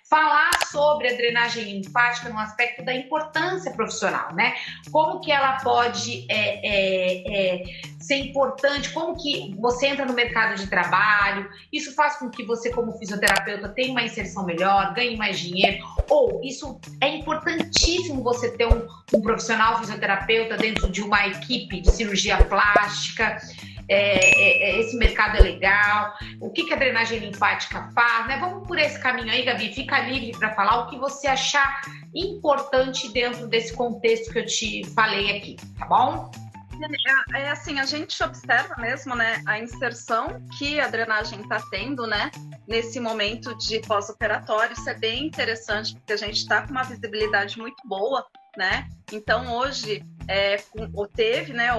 falar sobre a drenagem linfática no aspecto da importância profissional, né? Como que ela pode ser importante, como que você entra no mercado de trabalho, isso faz com que você, como fisioterapeuta, tenha uma inserção melhor, ganhe mais dinheiro, ou isso é importantíssimo você ter um profissional fisioterapeuta dentro de uma equipe de cirurgia plástica. Esse mercado é legal, o que a drenagem linfática faz, né? Vamos por esse caminho aí, Gabi, fica livre para falar o que você achar importante dentro desse contexto que eu te falei aqui, tá bom? Assim, a gente observa mesmo, né, a inserção que a drenagem está tendo, né, nesse momento de pós-operatório. Isso é bem interessante, porque a gente está com uma visibilidade muito boa, né? Então, hoje,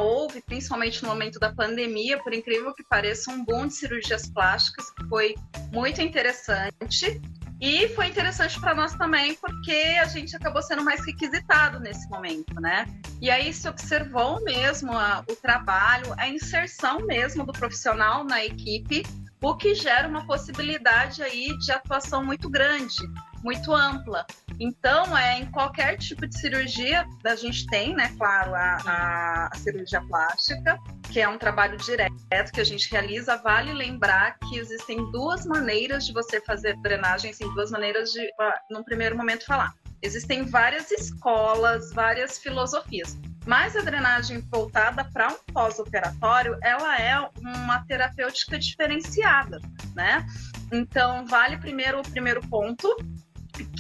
houve, principalmente no momento da pandemia, por incrível que pareça, um boom de cirurgias plásticas, que foi muito interessante. E foi interessante para nós também, porque a gente acabou sendo mais requisitado nesse momento, né? E aí se observou mesmo o trabalho, a inserção mesmo do profissional na equipe, o que gera uma possibilidade aí de atuação muito grande, muito ampla. Então, em qualquer tipo de cirurgia, a gente tem, né, claro, a cirurgia plástica, que é um trabalho direto que a gente realiza. Vale lembrar que existem duas maneiras de você fazer drenagem, assim, duas maneiras de, num primeiro momento, falar. Existem várias escolas, várias filosofias, mas a drenagem voltada para um pós-operatório, ela é uma terapêutica diferenciada, né? Então, vale primeiro o primeiro ponto,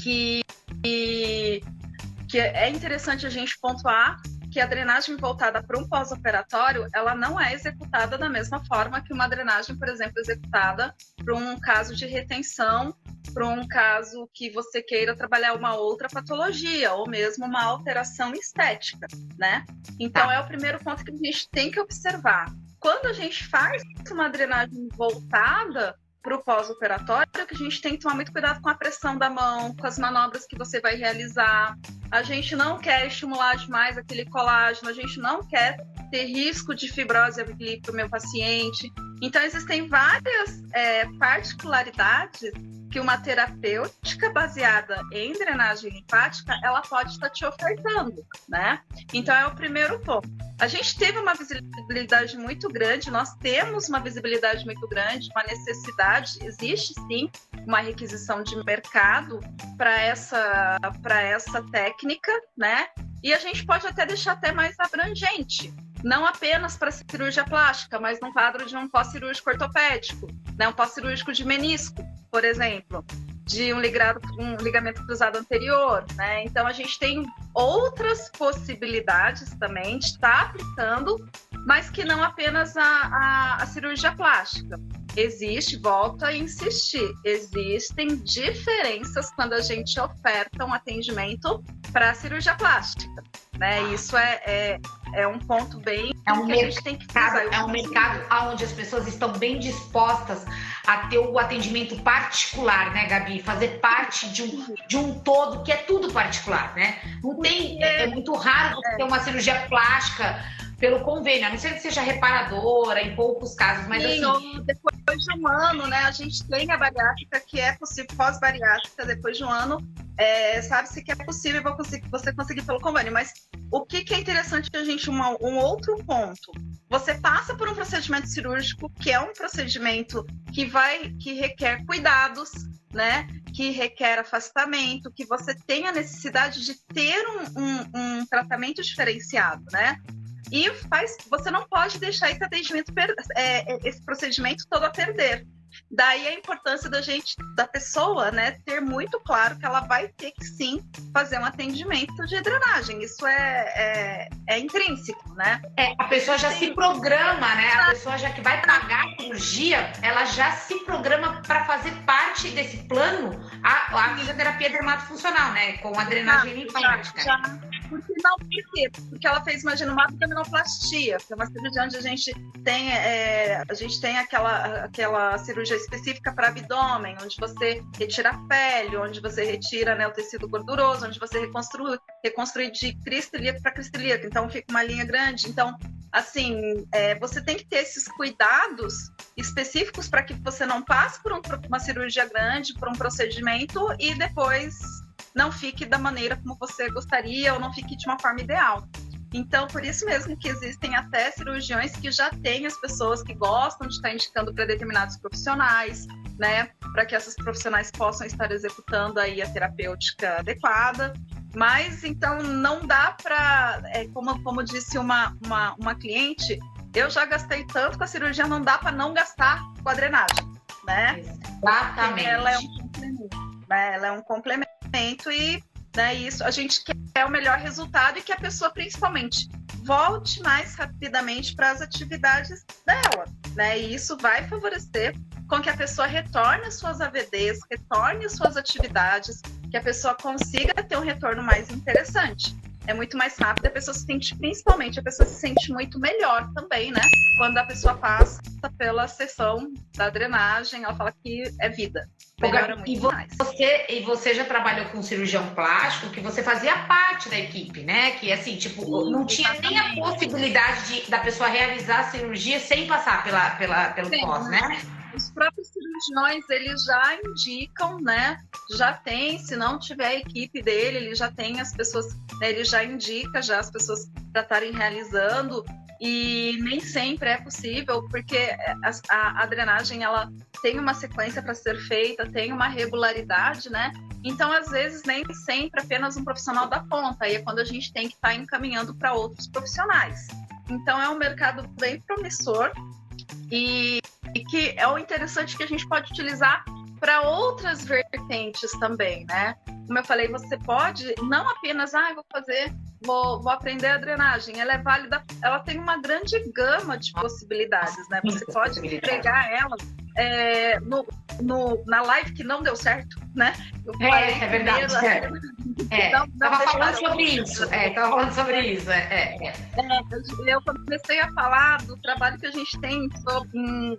que é interessante a gente pontuar que a drenagem voltada para um pós-operatório, ela não é executada da mesma forma que uma drenagem, por exemplo, executada para um caso de retenção, para um caso que você queira trabalhar uma outra patologia ou mesmo uma alteração estética, né? Então, é o primeiro ponto que a gente tem que observar. Quando a gente faz uma drenagem voltada para o pós-operatório, que a gente tem que tomar muito cuidado com a pressão da mão, com as manobras que você vai realizar. A gente não quer estimular demais aquele colágeno, a gente não quer ter risco de fibrose ali para o meu paciente. Então, existem várias particularidades que uma terapêutica baseada em drenagem linfática, ela pode estar te ofertando, né? Então, é o primeiro ponto. A gente teve uma visibilidade muito grande, nós temos uma visibilidade muito grande, uma necessidade, existe sim uma requisição de mercado para essa técnica, né? E a gente pode até deixar até mais abrangente, não apenas para cirurgia plástica, mas no quadro de um pós-cirúrgico ortopédico, né? Um pós-cirúrgico de menisco, por exemplo, de um ligamento cruzado anterior, né? Então, a gente tem outras possibilidades também de estar aplicando, mas que não apenas a cirurgia plástica. Volto a insistir, existem diferenças quando a gente oferta um atendimento para a cirurgia plástica, né? Isso é um ponto bem que a gente tem que fazer. É um mercado onde as pessoas estão bem dispostas a ter o atendimento particular, né, Gabi? Fazer parte de um todo, que é tudo particular, né? Não tem, é muito raro você ter uma cirurgia plástica pelo convênio, a não ser que seja reparadora, em poucos casos, mas sim, assim... Depois de um ano, né, a gente tem a bariátrica, que é possível, pós-bariátrica, depois de um ano, sabe-se que é possível você conseguir pelo convênio, mas o que é interessante a gente, um outro ponto, você passa por um procedimento cirúrgico, que é um procedimento que requer cuidados, né, que requer afastamento, que você tem a necessidade de ter um tratamento diferenciado, né? E você não pode deixar esse atendimento, esse procedimento todo a perder. Daí a importância da pessoa, né, ter muito claro que ela vai ter que sim fazer um atendimento de drenagem. Isso é intrínseco, né? A pessoa já se programa, né? A pessoa já que vai pagar a cirurgia, ela já se programa para fazer parte desse plano a fisioterapia dermatofuncional, né? Com a drenagem linfática. Por quê? Porque ela fez, imagina, uma abdominoplastia, que é uma cirurgia onde a gente tem aquela cirurgia específica para abdômen, onde você retira a pele, onde você retira, né, o tecido gorduroso, onde você reconstrui de cristilíaco para cristilíaco, então fica uma linha grande. Então, assim, você tem que ter esses cuidados específicos para que você não passe por uma cirurgia grande, por um procedimento e depois não fique da maneira como você gostaria ou não fique de uma forma ideal. Então, por isso mesmo que existem até cirurgiões que já têm as pessoas que gostam de estar indicando para determinados profissionais, né, para que essas profissionais possam estar executando aí a terapêutica adequada. Mas, então, não dá para, como disse uma cliente, eu já gastei tanto com a cirurgia, não dá para não gastar com a drenagem, né? Exatamente. Ela é um complemento, né? Ela é um complemento e, né, isso, a gente quer o melhor resultado e que a pessoa, principalmente, volte mais rapidamente para as atividades dela, né? E isso vai favorecer com que a pessoa retorne às suas AVDs, retorne às suas atividades, que a pessoa consiga ter um retorno mais interessante. É muito mais rápido, a pessoa se sente, principalmente, a pessoa se sente muito melhor também, né? Quando a pessoa passa pela sessão da drenagem, ela fala que é vida. Melhora muito mais. E você já trabalhou com cirurgião plástico, que você fazia parte da equipe, né? Que assim, tipo, sim, não tinha nem a possibilidade da pessoa realizar a cirurgia sem passar pelo pós, né? Os próprios cirurgiões, eles já indicam, né? Já tem, se não tiver a equipe dele, ele já tem as pessoas, né, ele já indica já as pessoas para estarem realizando, e nem sempre é possível, porque a drenagem, ela tem uma sequência para ser feita, tem uma regularidade, né? Então, às vezes, nem sempre apenas um profissional dá conta, aí é quando a gente tem que estar encaminhando para outros profissionais. Então, é um mercado bem promissor, e que é o interessante que a gente pode utilizar para outras vertentes também, né? Como eu falei, você pode não apenas, vou aprender a drenagem, ela é válida, ela tem uma grande gama de possibilidades, né? Você pode empregar ela na live que não deu certo, né? É verdade. Estava falando sobre isso. Eu comecei a falar do trabalho que a gente tem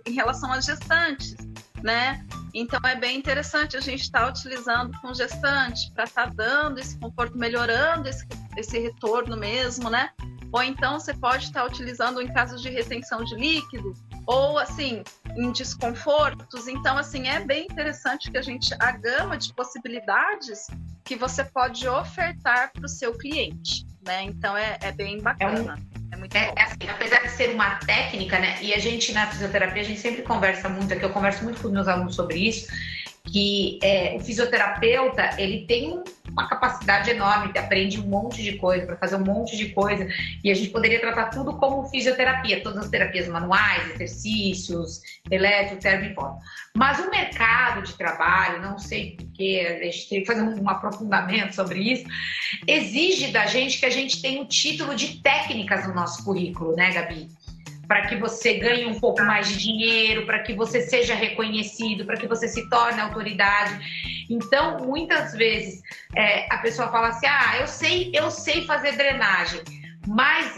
em relação às gestantes, né? Então é bem interessante a gente estar utilizando com gestante para estar dando esse conforto, melhorando esse retorno mesmo, né? Ou então você pode estar utilizando em casos de retenção de líquido, ou assim, em desconfortos. Então, assim, é bem interessante que a gama de possibilidades que você pode ofertar para o seu cliente, né? Então, é bem bacana. É muito bom. Assim, apesar de ser uma técnica, né? E a gente, na fisioterapia, a gente sempre conversa muito, aqui eu converso muito com os meus alunos sobre isso, que o fisioterapeuta, ele tem uma capacidade enorme, aprende um monte de coisa, para fazer um monte de coisa, e a gente poderia tratar tudo como fisioterapia, todas as terapias manuais, exercícios, eletro, termo e fono. Mas o mercado de trabalho, não sei porquê, a gente tem que fazer um aprofundamento sobre isso, exige da gente que a gente tenha um título de técnicas no nosso currículo, né, Gabi? Para que você ganhe um pouco mais de dinheiro, para que você seja reconhecido, para que você se torne autoridade. Então, muitas vezes, a pessoa fala assim, eu sei fazer drenagem, mas,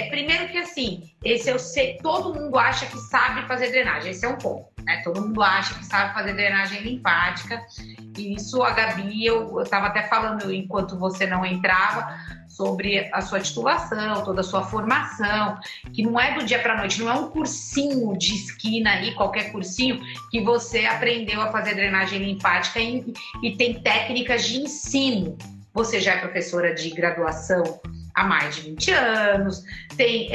primeiro que assim, esse eu sei, todo mundo acha que sabe fazer drenagem, esse é um ponto, né? Todo mundo acha que sabe fazer drenagem linfática, e isso a Gabi, eu estava até falando enquanto você não entrava, sobre a sua titulação, toda a sua formação, que não é do dia para a noite, não é um cursinho de esquina aí, qualquer cursinho, que você aprendeu a fazer drenagem linfática e tem técnicas de ensino. Você já é professora de graduação há mais de 20 anos, tem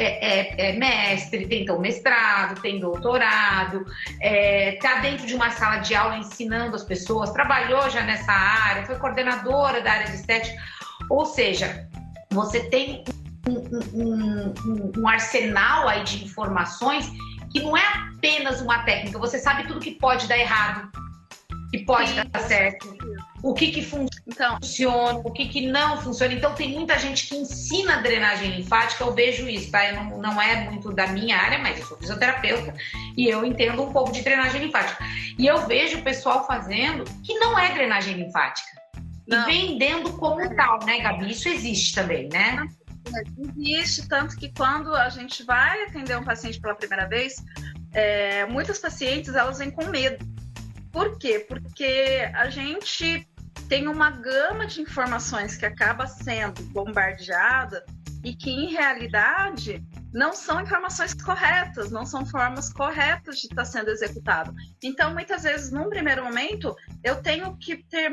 mestre, tem então mestrado, tem doutorado, está dentro de uma sala de aula ensinando as pessoas, trabalhou já nessa área, foi coordenadora da área de estética, ou seja, você tem um arsenal aí de informações que não é apenas uma técnica, você sabe tudo que pode dar errado, que pode dar certo, o que funciona, o que não funciona. Então tem muita gente que ensina drenagem linfática, eu vejo isso, tá? Não é muito da minha área, mas eu sou fisioterapeuta e eu entendo um pouco de drenagem linfática. E eu vejo o pessoal fazendo que não é drenagem linfática. Não. E vendendo como tal, né, Gabi? Isso existe também, né? Existe, tanto que quando a gente vai atender um paciente pela primeira vez, muitas pacientes, elas vêm com medo. Por quê? Porque a gente tem uma gama de informações que acaba sendo bombardeada e que, em realidade, não são informações corretas, não são formas corretas de estar sendo executado. Então, muitas vezes, num primeiro momento, eu tenho que ter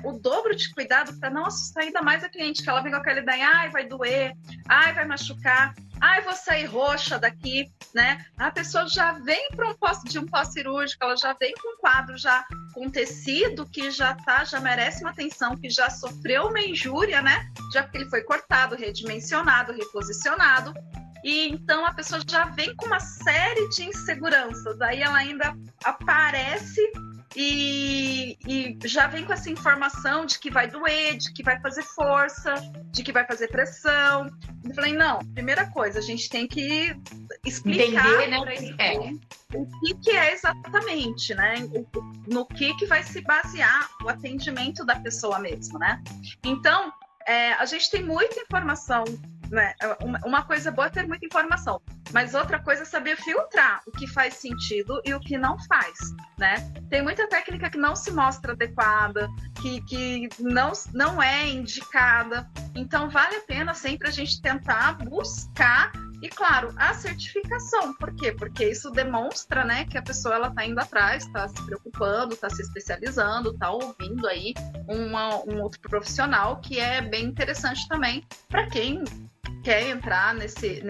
o dobro de cuidado para não assustar ainda mais a cliente, que ela vem com aquela ideia, ai, vai doer, ai, vai machucar, ai, vou sair roxa daqui, né? A pessoa já vem para um pós-cirúrgico, ela já vem com um quadro já com tecido que já merece uma atenção, que já sofreu uma injúria, né? Já que ele foi cortado, redimensionado, reposicionado. E então a pessoa já vem com uma série de inseguranças. Aí ela ainda aparece e já vem com essa informação de que vai doer, de que vai fazer força, de que vai fazer pressão. Eu falei, não, primeira coisa, a gente tem que explicar o que é exatamente, né? No que vai se basear o atendimento da pessoa mesmo, né? Então, a gente tem muita informação, né? Uma coisa boa é ter muita informação, mas outra coisa é saber filtrar o que faz sentido e o que não faz, né? Tem muita técnica que não se mostra adequada, que não é indicada, então vale a pena sempre a gente tentar buscar. E, claro, a certificação. Por quê? Porque isso demonstra, né, que a pessoa está indo atrás, está se preocupando, está se especializando, está ouvindo aí um outro profissional, que é bem interessante também para quem quer entrar nesse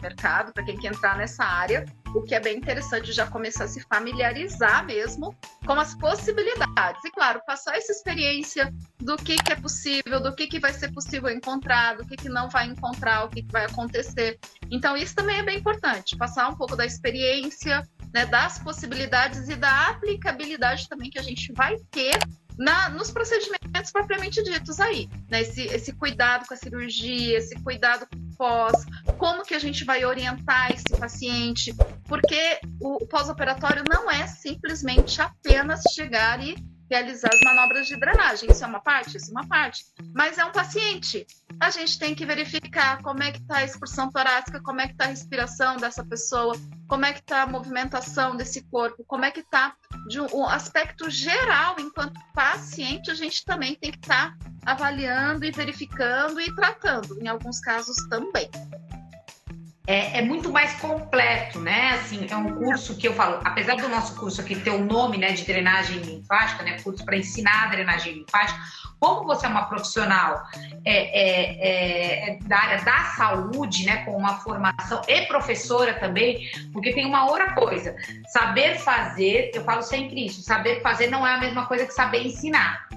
mercado, para quem quer entrar nessa área, o que é bem interessante já começar a se familiarizar mesmo com as possibilidades. E, claro, passar essa experiência do que é possível, do que vai ser possível encontrar, do que não vai encontrar, o que vai acontecer. Então, isso também é bem importante, passar um pouco da experiência, né, das possibilidades e da aplicabilidade também que a gente vai ter nos procedimentos propriamente ditos aí, né? Esse cuidado com a cirurgia, esse cuidado com o pós, como que a gente vai orientar esse paciente, porque o pós-operatório não é simplesmente apenas chegar e realizar as manobras de drenagem. Isso é uma parte? Isso é uma parte. Mas é um paciente. A gente tem que verificar como é que está a expulsão torácica, como é que está a respiração dessa pessoa, como é que está a movimentação desse corpo, como é que está de um aspecto geral. Enquanto paciente, a gente também tem que estar avaliando e verificando e tratando, em alguns casos também. É muito mais completo, né? Assim, é um curso que eu falo, apesar do nosso curso aqui ter o nome, né, de drenagem linfática, né, curso para ensinar a drenagem linfática, como você é uma profissional da área da saúde, né, com uma formação e professora também, porque tem uma outra coisa, saber fazer, eu falo sempre isso, saber fazer não é a mesma coisa que saber ensinar.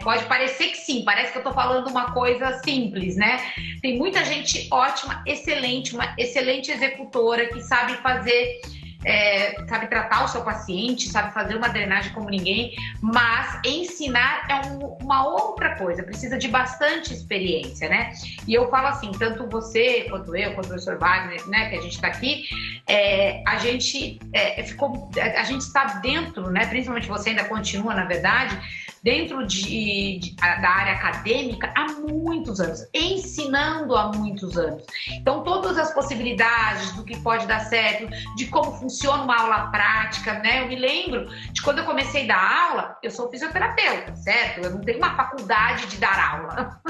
Pode parecer que sim, parece que eu tô falando uma coisa simples, né? Tem muita gente ótima, excelente, uma excelente executora que sabe fazer, sabe tratar o seu paciente, sabe fazer uma drenagem como ninguém, mas ensinar é uma outra coisa, precisa de bastante experiência, né? E eu falo assim, tanto você, quanto eu, quanto o professor Wagner, né, que a gente tá aqui, a gente está dentro, né, principalmente você ainda continua, na verdade, dentro da área acadêmica há muitos anos, ensinando há muitos anos. Então, todas as possibilidades do que pode dar certo, de como funciona uma aula prática, né? Eu me lembro de quando eu comecei a dar aula, eu sou fisioterapeuta, certo? Eu não tenho uma faculdade de dar aula.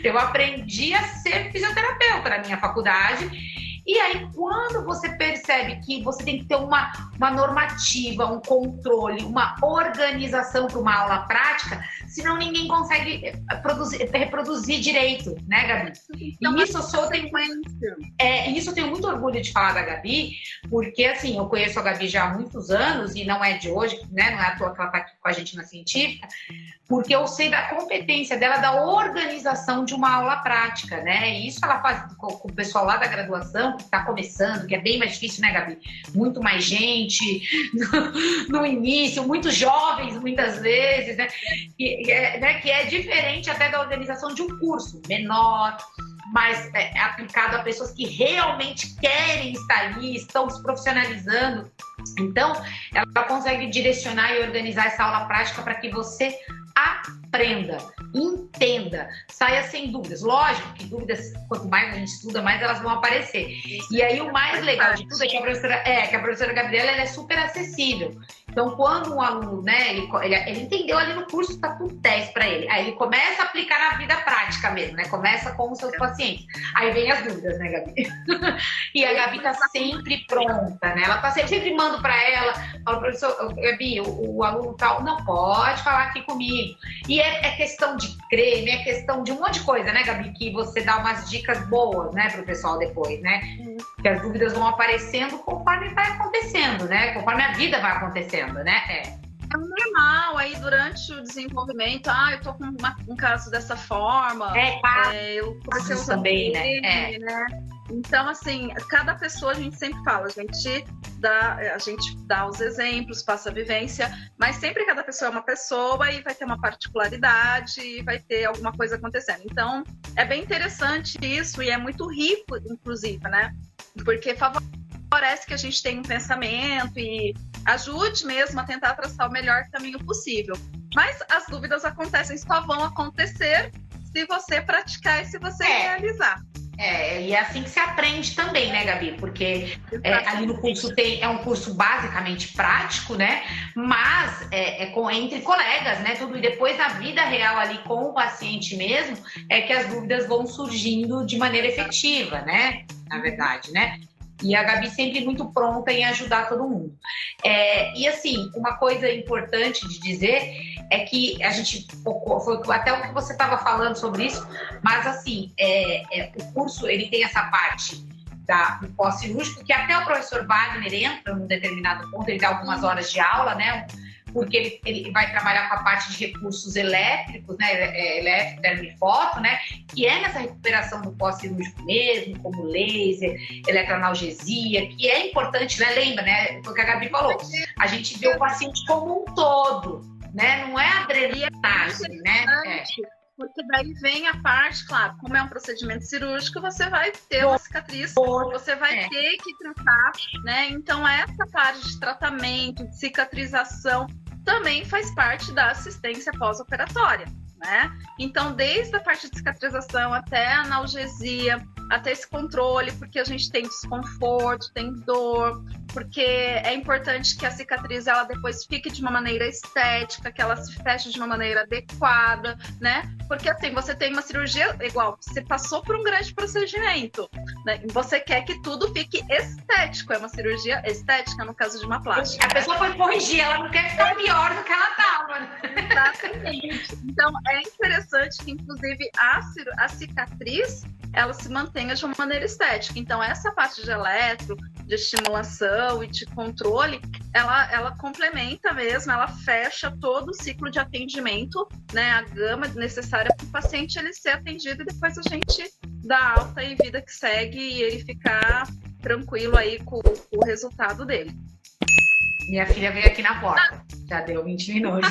Eu aprendi a ser fisioterapeuta na minha faculdade. E aí, quando você percebe que você tem que ter uma normativa, um controle, uma organização para uma aula prática, senão ninguém consegue reproduzir direito, né, Gabi? Então, e isso eu tenho muito orgulho de falar da Gabi, porque, assim, eu conheço a Gabi já há muitos anos, e não é de hoje, né, não é à toa que ela está aqui com a gente na Científica, porque eu sei da competência dela, da organização de uma aula prática, né? E isso ela faz com o pessoal lá da graduação, que está começando, que é bem mais difícil, né, Gabi? Muito mais gente no início, muitos jovens, muitas vezes, né? Que é diferente até da organização de um curso menor, mas aplicado a pessoas que realmente querem estar ali, estão se profissionalizando. Então, ela consegue direcionar e organizar essa aula prática para que você aprenda, entenda, saia sem dúvidas. Lógico que dúvidas, quanto mais a gente estuda, mais elas vão aparecer. E aí o mais legal de tudo é que a professora Gabriela, ela é super acessível. Então, quando um aluno, né, ele entendeu ali no curso, tá tudo 10 para ele. Aí ele começa a aplicar na vida prática mesmo, né? Começa com os seus pacientes. Aí vem as dúvidas, né, Gabi? E a Gabi tá sempre pronta, né? Ela tá sempre mando para ela, fala, professor, Gabi, o aluno tal, não pode falar aqui comigo. E é questão de creme, é questão de um monte de coisa, né, Gabi? Que você dá umas dicas boas, né, pro pessoal depois, né? Que as dúvidas vão aparecendo conforme vai acontecendo, né? Conforme a vida vai acontecendo, né? É normal aí durante o desenvolvimento, eu tô com um caso dessa forma, eu comecei usando também, ele, né? Então, assim, cada pessoa a gente sempre fala, a gente dá os exemplos, passa a vivência, mas sempre cada pessoa é uma pessoa e vai ter uma particularidade e vai ter alguma coisa acontecendo. Então, é bem interessante isso e é muito rico, inclusive, né? Porque favorece que a gente tenha um pensamento e ajude mesmo a tentar traçar o melhor caminho possível. Mas as dúvidas acontecem, só vão acontecer se você praticar e se você realizar. E é assim que se aprende também, né, Gabi? Porque ali no curso é um curso basicamente prático, né? Mas entre colegas, né? Tudo, e depois na vida real ali com o paciente mesmo, é que as dúvidas vão surgindo de maneira efetiva, né? Na verdade, né? E a Gabi sempre muito pronta em ajudar todo mundo. E assim, uma coisa importante de dizer é que a gente foi até o que você estava falando sobre isso, mas assim, o curso ele tem essa parte do pós-cirúrgico que até o professor Wagner entra num determinado ponto, ele dá algumas horas de aula, né? Porque ele vai trabalhar com a parte de recursos elétricos, né, elétrico, termo e foto, né, que é nessa recuperação do pós-cirúrgico mesmo, como laser, eletroanalgesia, que é importante, né, lembra, né, o que a Gabi falou, a gente vê o paciente como um todo, né, não é a drenagem, né, Porque daí vem a parte, claro, como é um procedimento cirúrgico, você vai ter uma cicatriz, você vai ter que tratar, né? Então, essa parte de tratamento, de cicatrização, também faz parte da assistência pós-operatória, né? Então, desde a parte de cicatrização até a analgesia, até esse controle, porque a gente tem desconforto, tem dor, porque é importante que a cicatriz ela depois fique de uma maneira estética, que ela se feche de uma maneira adequada, né? Porque assim, você tem uma cirurgia igual, você passou por um grande procedimento, né? E você quer que tudo fique estético, é uma cirurgia estética no caso de uma plástica. A pessoa foi corrigir, ela não quer ficar pior do que ela estava. Exatamente. Então, é interessante que, inclusive, a cicatriz ela se mantenha de uma maneira estética. Então, essa parte de eletro, de estimulação e de controle, ela complementa mesmo, ela fecha todo o ciclo de atendimento, né, a gama necessária para o paciente ele ser atendido e depois a gente dá alta e vida que segue e ele ficar tranquilo aí com o resultado dele. Minha filha veio aqui na porta. Já deu 20 minutos.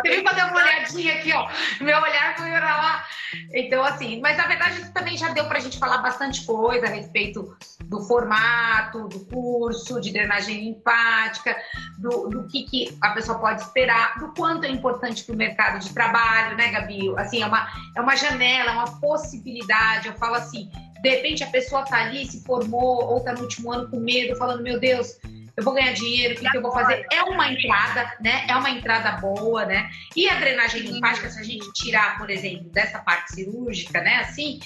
Teve que fazer uma olhadinha aqui, ó. Meu olhar foi pra lá. Então, assim, mas na verdade isso também já deu pra gente falar bastante coisa a respeito do formato, do curso, de drenagem linfática, do que a pessoa pode esperar, do quanto é importante pro mercado de trabalho, né, Gabi? Assim, é uma janela, é uma possibilidade. Eu falo assim, de repente a pessoa tá ali, se formou, ou tá no último ano com medo, falando, meu Deus, eu vou ganhar dinheiro, o que eu vou fazer? É uma entrada, né? É uma entrada boa, né? E a drenagem linfática, se a gente tirar, por exemplo, dessa parte cirúrgica, né? Assim,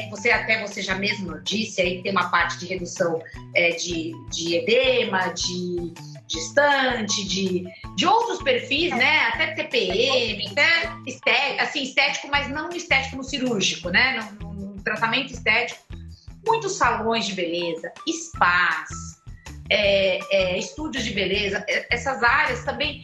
você já mesmo disse, aí tem uma parte de redução de edema, de gestante, de outros perfis, né? Até TPM, até estético, mas não estético no cirúrgico, né? No tratamento estético. Muitos salões de beleza, spas, estúdios de beleza, essas áreas também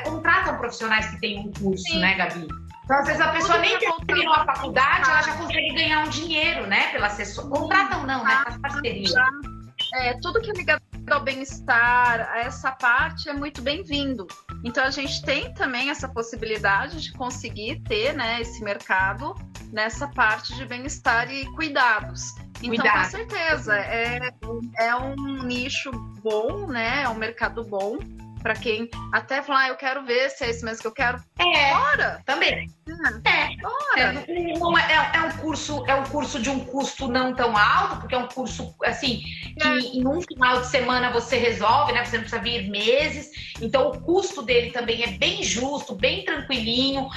contratam profissionais que têm um curso, né, Gabi? Então, às vezes a pessoa nem terminou a faculdade, ela já consegue ganhar um dinheiro, né, pela assessora. Contratam não, né, faz parceria. Tudo que é ligado ao bem-estar, essa parte é muito bem-vindo. Então, a gente tem também essa possibilidade de conseguir ter, né, esse mercado nessa parte de bem-estar e cuidados. Então, com certeza, é um nicho bom, né? É um mercado bom. para quem até falar, eu quero ver se é esse mesmo que eu quero. Bora! Também. Bora! É um curso de um custo não tão alto, porque é um curso, assim, que em um final de semana você resolve, né? Você não precisa vir meses. Então, o custo dele também é bem justo, bem tranquilinho,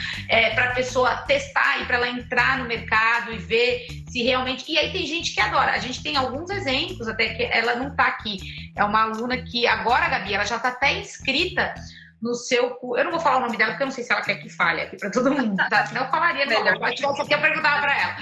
para a pessoa testar e para ela entrar no mercado e ver se realmente... E aí tem gente que adora. A gente tem alguns exemplos, até que ela não está aqui. É uma aluna que agora, Gabi, ela já está até inscrita no seu curso. Eu não vou falar o nome dela, porque eu não sei se ela quer que fale aqui para todo mundo, tá? Senão eu falaria melhor. Mas eu só queria perguntar para ela.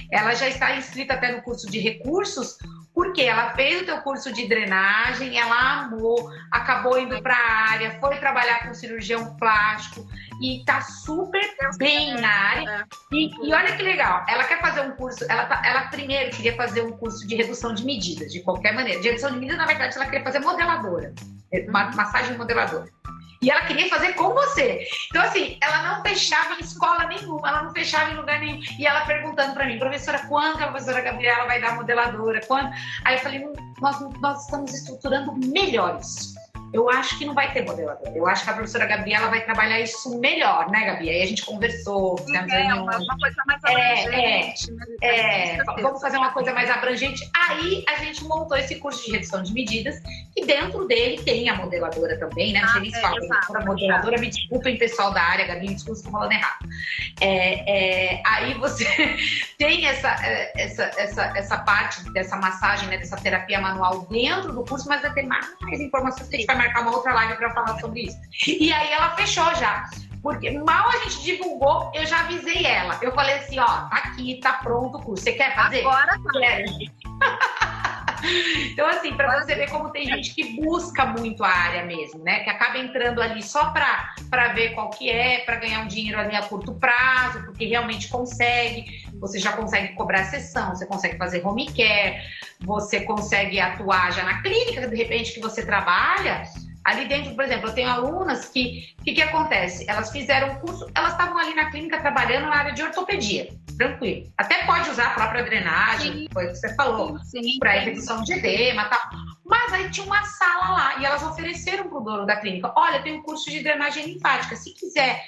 Ela já está inscrita até no curso de recursos, porque ela fez o teu curso de drenagem, ela amou, acabou indo para a área, foi trabalhar com cirurgião plástico e está super bem na área. E olha que legal, ela quer fazer um curso, ela primeiro queria fazer um curso de redução de medidas, de qualquer maneira. De redução de medidas, na verdade, ela queria fazer modeladora, massagem modeladora. E ela queria fazer com você. Então, assim, ela não fechava em escola nenhuma, ela não fechava em lugar nenhum. E ela perguntando pra mim, professora, quando que a professora Gabriela vai dar modeladora? Quando? Aí eu falei, nós estamos estruturando melhores. Eu acho que não vai ter modeladora. Eu acho que a professora Gabriela vai trabalhar isso melhor, né, Gabi? Aí a gente conversou, fizemos uma coisa mais abrangente. Vamos fazer uma coisa mais abrangente. Aí a gente montou esse curso de redução de medidas, e dentro dele tem a modeladora também, né? Eles falam, a modeladora, me desculpem, pessoal da área, Gabi, me desculpa, estou falando errado. Aí você tem essa parte dessa massagem, né, dessa terapia manual dentro do curso, mas vai ter mais informações que a gente vai marcar uma outra live para falar sobre isso. E aí ela fechou já. Porque mal a gente divulgou, eu já avisei ela. Eu falei assim, ó, tá aqui, tá pronto o curso. Você quer fazer? Agora tá. Então, assim, para você ver como tem gente que busca muito a área mesmo, né? Que acaba entrando ali só para ver qual que é, para ganhar um dinheiro ali a curto prazo, porque realmente consegue. Você já consegue cobrar sessão, você consegue fazer home care, você consegue atuar já na clínica, de repente, que você trabalha. Ali dentro, por exemplo, eu tenho alunas que acontece? Elas fizeram um curso, elas estavam ali na clínica trabalhando na área de ortopedia, tranquilo. Até pode usar a própria drenagem, foi o que você falou, para redução de edema e tal. Mas aí tinha uma sala lá e elas ofereceram para o dono da clínica, olha, tem um curso de drenagem linfática, se quiser,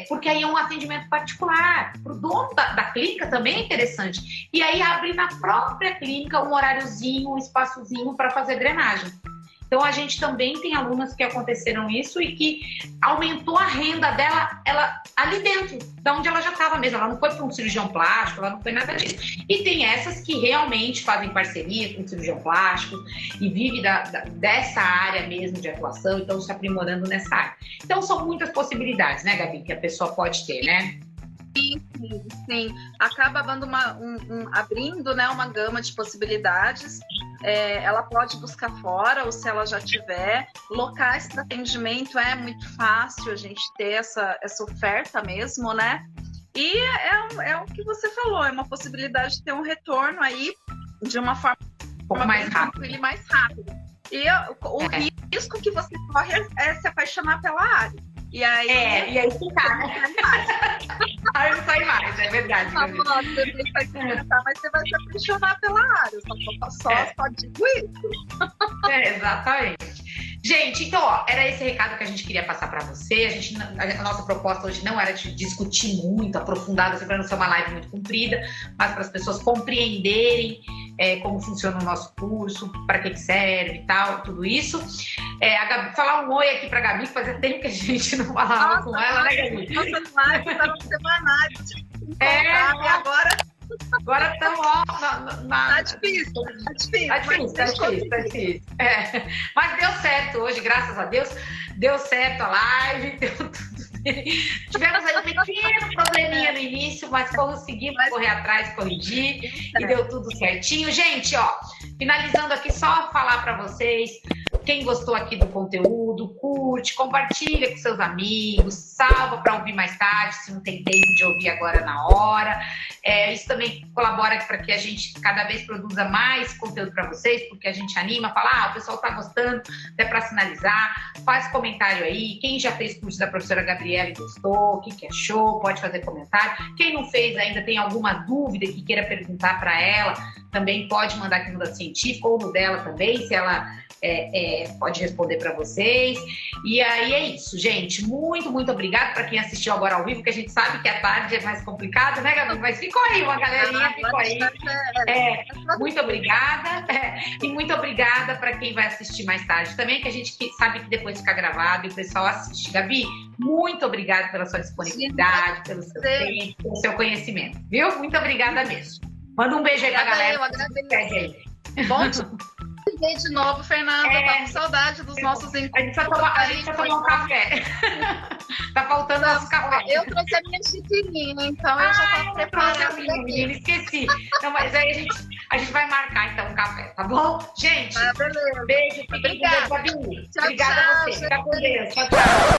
porque aí é um atendimento particular, para o dono da clínica também é interessante. E aí abre na própria clínica um horáriozinho, um espaçozinho para fazer drenagem. Então, a gente também tem alunas que aconteceram isso e que aumentou a renda dela ali dentro, da onde ela já estava mesmo. Ela não foi para um cirurgião plástico, ela não foi nada disso. E tem essas que realmente fazem parceria com o cirurgião plástico e vive dessa área mesmo de atuação, então se aprimorando nessa área. Então, são muitas possibilidades, né, Gabi, que a pessoa pode ter, né? Sim. Acaba abrindo, né, uma gama de possibilidades. Ela pode buscar fora, ou se ela já tiver. Locais para atendimento é muito fácil a gente ter essa oferta mesmo, né? E é o que você falou, é uma possibilidade de ter um retorno aí de uma forma mais rápida e mais rápido. E o risco que você corre é se apaixonar pela área. E aí ficar. Aí não sai mais, é verdade. Mas você vai se apaixonar pela área, só digo isso. Exatamente. Gente, então, ó, era esse recado que a gente queria passar para você. A nossa proposta hoje não era de discutir muito, aprofundada, para não ser uma live muito comprida, mas para as pessoas compreenderem como funciona o nosso curso, para que serve e tal, tudo isso. A Gabi, falar um oi aqui para a Gabi, fazia tempo que a gente não falava com ela, né, Gabi? Nossas lives estavam semanais, e agora estamos, Tá difícil. Mas deu certo hoje, graças a Deus. Deu certo a live, deu tudo bem. Tivemos aí um pequeno probleminha no início, mas conseguimos correr atrás, corrigir e deu tudo certinho. Gente, ó, finalizando aqui, só falar para vocês. Quem gostou aqui do conteúdo, curte, compartilha com seus amigos, salva para ouvir mais tarde, se não tem tempo de ouvir agora na hora. Isso também colabora para que a gente cada vez produza mais conteúdo para vocês, porque a gente anima, fala, o pessoal está gostando, até para sinalizar, faz comentário aí. Quem já fez curso da professora Gabriela e gostou, o que achou, pode fazer comentário. Quem não fez ainda, tem alguma dúvida que queira perguntar para ela, também pode mandar aqui no da Científica ou no dela também, se ela pode responder para vocês. E aí é isso, gente. Muito, muito obrigada para quem assistiu agora ao vivo, que a gente sabe que à tarde é mais complicado, né, Gabi? Mas ficou aí, uma galerinha ficou aí. Muito obrigada. E muito obrigada para quem vai assistir mais tarde também, que a gente sabe que depois fica gravado e o pessoal assiste. Gabi, muito obrigada pela sua disponibilidade, pelo seu tempo, pelo seu conhecimento, viu? Muito obrigada mesmo. Manda um beijo aí pra galera. Eu agradeço. Bom te ver de novo, Fernanda. Tá com saudade dos nossos encontros. A gente vai tomar um café. Tá faltando nosso café. Eu trouxe a minha xicrinha, então eu já tô preparando. Menina, esqueci. Então, mas aí a gente vai marcar então um café, tá bom? Gente, beleza. Beijo. Obrigada. Obrigada a você. Fica com Deus. Tchau, tchau.